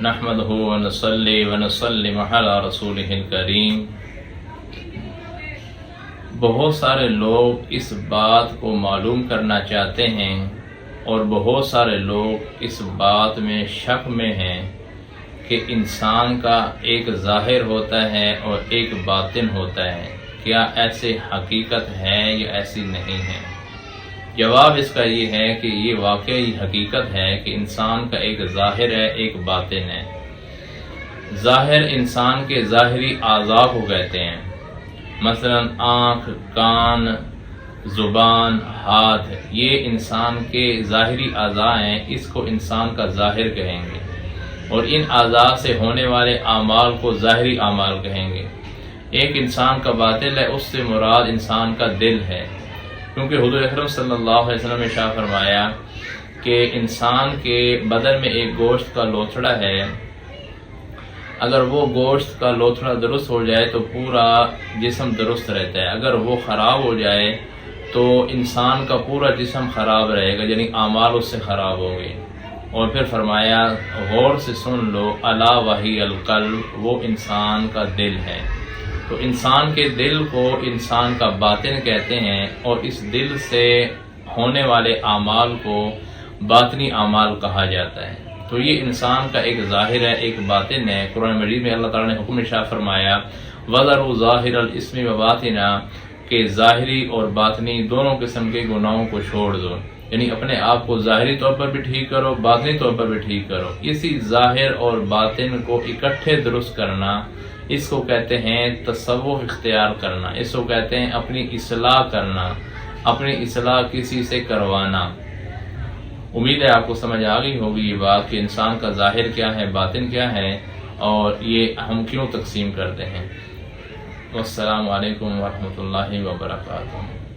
نحمدہ ونصلی ونسلم علی رسولہ الکریم۔ بہت سارے لوگ اس بات کو معلوم کرنا چاہتے ہیں اور بہت سارے لوگ اس بات میں شک میں ہیں کہ انسان کا ایک ظاہر ہوتا ہے اور ایک باطن ہوتا ہے۔ کیا ایسے حقیقت ہے یا ایسی نہیں ہے؟ جواب اس کا یہ ہے کہ یہ واقعی حقیقت ہے کہ انسان کا ایک ظاہر ہے، ایک باطن ہے۔ ظاہر انسان کے ظاہری اعضاء کو کہتے ہیں، مثلا آنکھ، کان، زبان، ہاتھ، یہ انسان کے ظاہری اعضاء ہیں، اس کو انسان کا ظاہر کہیں گے، اور ان اعضاء سے ہونے والے اعمال کو ظاہری اعمال کہیں گے۔ ایک انسان کا باطن ہے، اس سے مراد انسان کا دل ہے، کیونکہ حضور اکرم صلی اللہ علیہ وسلم نے ارشاد فرمایا کہ انسان کے بدن میں ایک گوشت کا لوتھڑا ہے، اگر وہ گوشت کا لوتھڑا درست ہو جائے تو پورا جسم درست رہتا ہے، اگر وہ خراب ہو جائے تو انسان کا پورا جسم خراب رہے گا، یعنی اعمال اس سے خراب ہوں گے۔ اور پھر فرمایا غور سے سن لو، الا وہی القلب، وہ انسان کا دل ہے۔ تو انسان کے دل کو انسان کا باطن کہتے ہیں، اور اس دل سے ہونے والے اعمال کو باطنی اعمال کہا جاتا ہے۔ تو یہ انسان کا ایک ظاہر ہے، ایک باطن ہے۔ قرآن مجید میں اللہ تعالیٰ نے حکم ارشاد فرمایا وَذَرُوا ظَاهِرَ الْإِثْمِ وَبَاطِنَهُ، کہ ظاہری اور باطنی دونوں قسم کے گناہوں کو چھوڑ دو، یعنی اپنے آپ کو ظاہری طور پر بھی ٹھیک کرو، باطنی طور پر بھی ٹھیک کرو۔ اسی ظاہر اور باطن کو اکٹھے درست کرنا، اس کو کہتے ہیں تصوف اختیار کرنا، اس کو کہتے ہیں اپنی اصلاح کرنا، اپنی اصلاح کسی سے کروانا۔ امید ہے آپ کو سمجھ آ گئی ہوگی یہ بات کہ انسان کا ظاہر کیا ہے، باطن کیا ہے، اور یہ ہم کیوں تقسیم کرتے ہیں۔ والسلام علیکم ورحمۃ اللہ وبرکاتہ۔